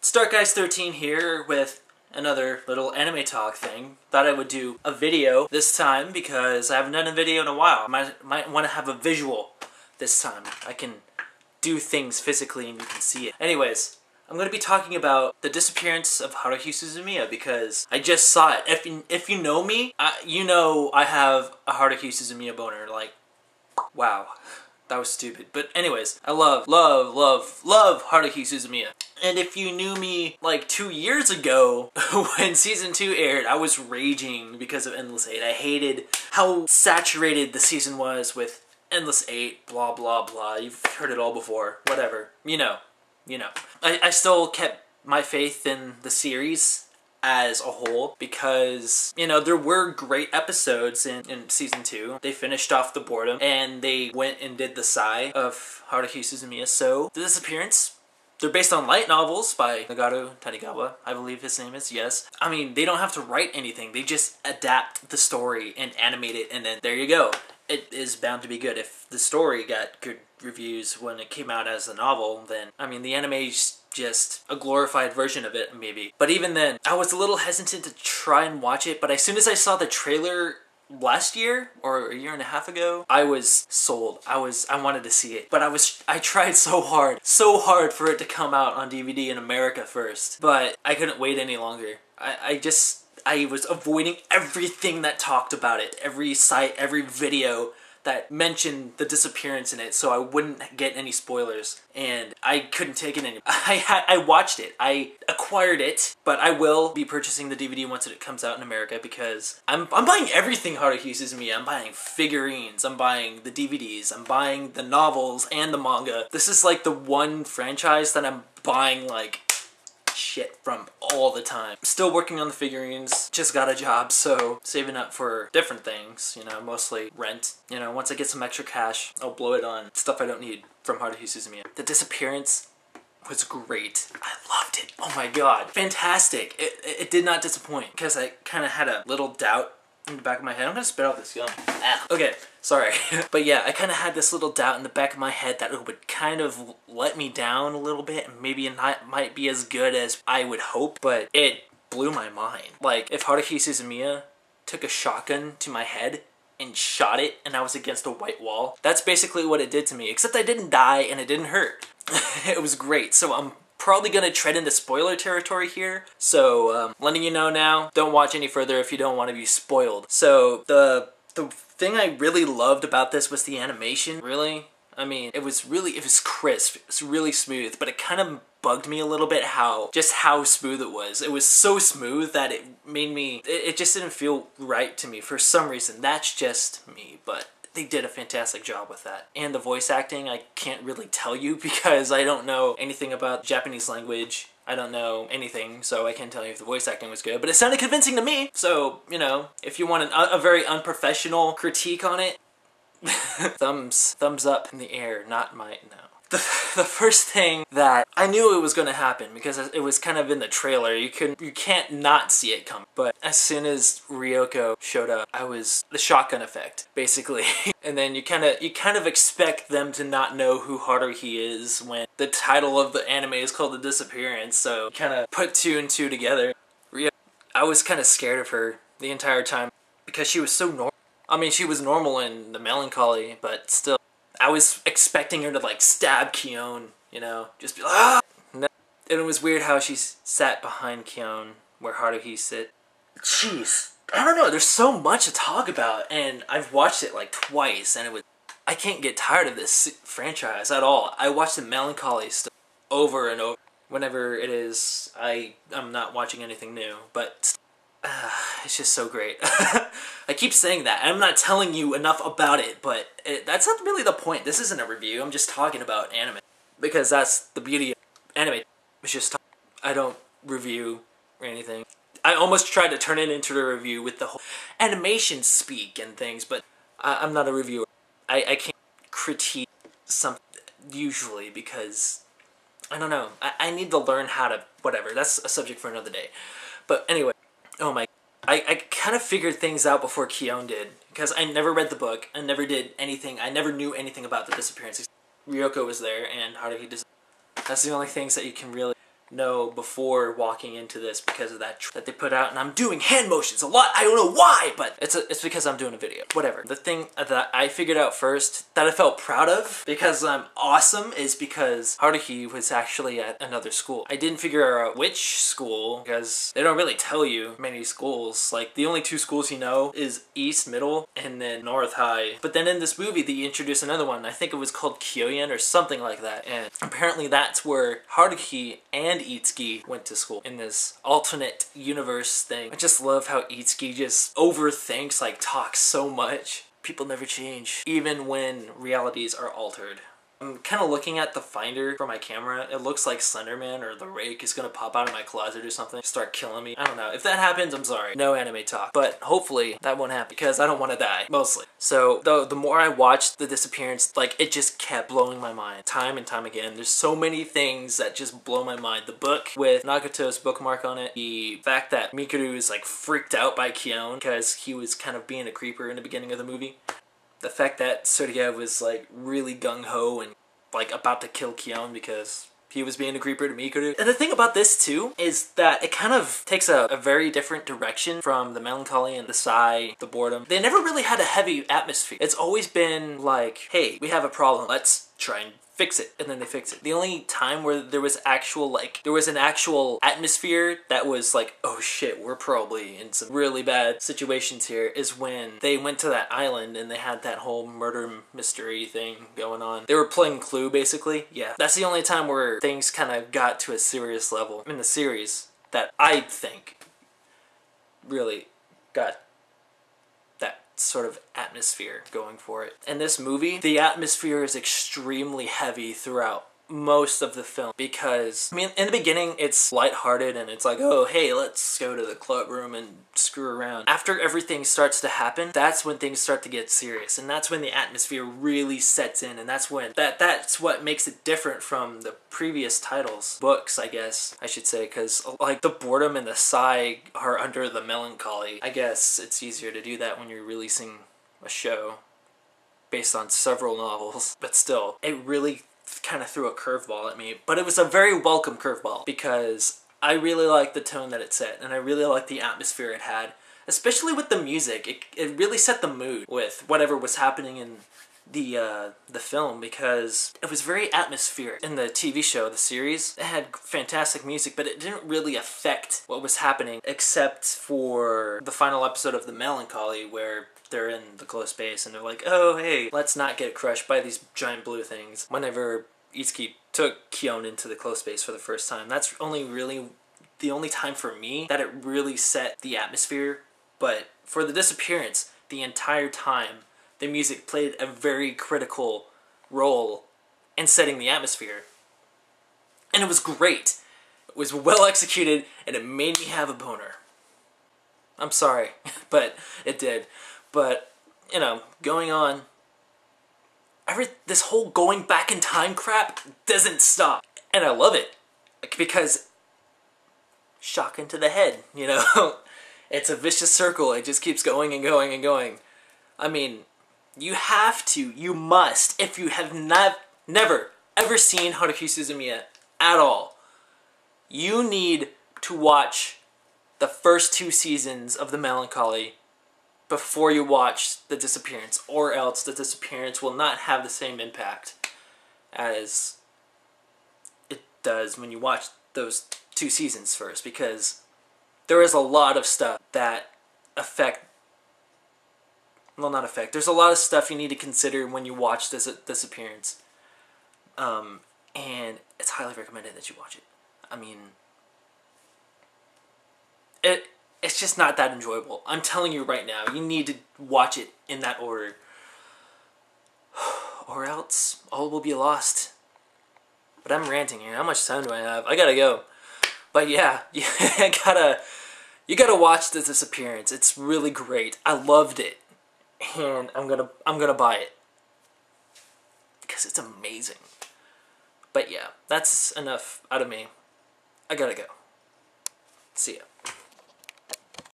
It's DarkIce13 here with another little anime talk thing. Thought I would do a video this time because I haven't done a video in a while. Might want to have a visual this time. I can do things physically and you can see it. Anyways, I'm going to be talking about the disappearance of Haruhi Suzumiya because I just saw it. If you know me, you know I have a Haruhi Suzumiya boner. Like, wow. That was stupid. But anyways, I love Haruhi Suzumiya. And if you knew me like 2 years ago when season 2 aired, I was raging because of Endless 8. I hated how saturated the season was with Endless 8, blah blah blah. You've heard it all before. Whatever. You know. I still kept my faith in the series as a whole because, you know, there were great episodes in season 2. They finished off the boredom and they went and did the Sai of Haruhi Suzumiya. So, the disappearance, they're based on light novels by Nagaru Tanigawa, I believe his name is, yes. I mean, they don't have to write anything. They just adapt the story and animate it and then there you go. It is bound to be good. If the story got good reviews when it came out as a novel, then, I mean, the anime's just a glorified version of it, maybe. But even then, I was a little hesitant to try and watch it, but as soon as I saw the trailer last year, or a year and a half ago, I was sold. I wanted to see it. But I tried so hard for it to come out on DVD in America first. But I couldn't wait any longer. I was avoiding everything that talked about it. Every site, every video that mentioned the disappearance in it so I wouldn't get any spoilers. And I couldn't take it anymore. I watched it. I acquired it, but I will be purchasing the DVD once it comes out in America because I'm buying everything Haruhi Suzumiya. I'm buying figurines, I'm buying the DVDs, I'm buying the novels and the manga. This is like the one franchise that I'm buying like shit from all the time. Still working on the figurines, just got a job, so saving up for different things, you know, mostly rent. You know, once I get some extra cash, I'll blow it on stuff I don't need from Haruhi Suzumiya. The disappearance was great. I loved it. Oh my god. Fantastic. It did not disappoint because I kind of had a little doubt in the back of my head. I'm gonna spit out this gum. Ah. Okay, sorry. But yeah, I kind of had this little doubt in the back of my head that it would kind of let me down a little bit and maybe it might be as good as I would hope, but it blew my mind. Like, if Haruhi Suzumiya took a shotgun to my head and shot it and I was against a white wall, that's basically what it did to me, except I didn't die and it didn't hurt. It was great. So I'm probably gonna tread into spoiler territory here, so letting you know now, don't watch any further if you don't want to be spoiled. So the thing I really loved about this was the animation, really. I mean, it was crisp, it was really smooth, but it kind of bugged me a little bit how smooth it was. It was so smooth that it made me, it just didn't feel right to me for some reason. That's just me, but they did a fantastic job with that. And the voice acting, I can't really tell you because I don't know anything about Japanese language. I don't know anything, so I can't tell you if the voice acting was good, but it sounded convincing to me. So, you know, if you want a very unprofessional critique on it, thumbs up in the air, not my, no. The first thing that I knew it was going to happen because it was kind of in the trailer. You can't not see it coming. But as soon as Ryoko showed up, I was the shotgun effect, basically. And then you kind of expect them to not know who Haruhi is when the title of the anime is called The Disappearance. So you kind of put 2 and 2 together. I was kind of scared of her the entire time because she was so normal. I mean, she was normal in the melancholy, but still. I was expecting her to like stab Kyon, you know, just be like, ah! No. And it was weird how she sat behind Kyon where Haruhi sit. Jeez, I don't know, there's so much to talk about and I've watched it like twice and I can't get tired of this franchise at all. I watch the melancholy stuff over and over. Whenever it is, I'm not watching anything new, but it's just so great. I keep saying that. I'm not telling you enough about it, but that's not really the point. This isn't a review. I'm just talking about anime. Because that's the beauty of anime. It's just I don't review or anything. I almost tried to turn it into a review with the whole animation speak and things, but I'm not a reviewer. I can't critique something usually because, I don't know. I need to learn how to, whatever. That's a subject for another day. But anyway. Oh my, I kind of figured things out before Kyon did, because I never read the book, I never did anything, I never knew anything about the disappearance. Ryoko was there, and Haruhi disappeared. That's the only things that you can really know before walking into this because of that they put out, and I'm doing hand motions a lot. I don't know why, but it's because I'm doing a video. Whatever. The thing that I figured out first that I felt proud of because I'm awesome is because Haruhi was actually at another school. I didn't figure out which school because they don't really tell you many schools. Like the only 2 schools you know is East, Middle, and then North High. But then in this movie they introduced another one. I think it was called Kyoyan or something like that. And apparently that's where Haruhi and Itsuki went to school in this alternate universe thing. I just love how Itsuki just overthinks, like talks so much. People never change, even when realities are altered. I'm kind of looking at the finder for my camera. It looks like Slenderman or the Rake is gonna pop out of my closet or something, start killing me. I don't know. If that happens, I'm sorry. No anime talk. But hopefully that won't happen because I don't want to die, mostly. So the more I watched The Disappearance, like it just kept blowing my mind time and time again. There's so many things that just blow my mind. The book with Nagato's bookmark on it, the fact that Mikuru is like freaked out by Kyon because he was kind of being a creeper in the beginning of the movie. The fact that Surya was like really gung-ho and like about to kill Kyon because he was being a creeper to Mikuru. And the thing about this too is that it kind of takes a very different direction from the melancholy and the sigh, the boredom. They never really had a heavy atmosphere. It's always been like, hey, we have a problem, let's try and fix it, and then they fix it. The only time where there was an actual atmosphere that was like, oh shit, we're probably in some really bad situations here, is when they went to that island and they had that whole murder mystery thing going on. They were playing Clue, basically. Yeah, that's the only time where things kind of got to a serious level in the series that I think really got that sort of atmosphere going for it. In this movie, the atmosphere is extremely heavy throughout most of the film because, I mean, in the beginning it's lighthearted and it's like, oh hey, let's go to the club room and screw around. After everything starts to happen, that's when things start to get serious, and that's when the atmosphere really sets in, and that's when that's what makes it different from the previous books, I guess I should say, because like the boredom and the sigh are under the melancholy. I guess it's easier to do that when you're releasing a show based on several novels, but still, it really kind of threw a curveball at me, but it was a very welcome curveball because I really liked the tone that it set, and I really liked the atmosphere it had, especially with the music. It really set the mood with whatever was happening in the film, because it was very atmospheric. In the TV show, the series, it had fantastic music, but it didn't really affect what was happening except for the final episode of The Melancholy where they're in the closed space and they're like, oh hey, let's not get crushed by these giant blue things. Whenever Itsuki took Kyon into the closed space for the first time, that's only really the only time for me that it really set the atmosphere. But for The Disappearance, the entire time, the music played a very critical role in setting the atmosphere. And it was great. It was well executed, and it made me have a boner. I'm sorry, but it did. But, you know, going on, this whole going back in time crap doesn't stop. And I love it, because shock into the head, you know? It's a vicious circle. It just keeps going and going and going. I mean, you must, if you have never, ever seen Haruhi Suzumiya at all, you need to watch the first 2 seasons of The Melancholy before you watch The Disappearance, or else The Disappearance will not have the same impact as it does when you watch those 2 seasons first, because there is a lot of stuff that there's a lot of stuff you need to consider when you watch this Disappearance. And it's highly recommended that you watch it. I mean, it's just not that enjoyable. I'm telling you right now, you need to watch it in that order. Or else, all will be lost. But I'm ranting here. How much time do I have? I gotta go. But yeah, you gotta watch The Disappearance. It's really great. I loved it. And I'm gonna buy it. Because it's amazing. But yeah, that's enough out of me. I gotta go. See ya.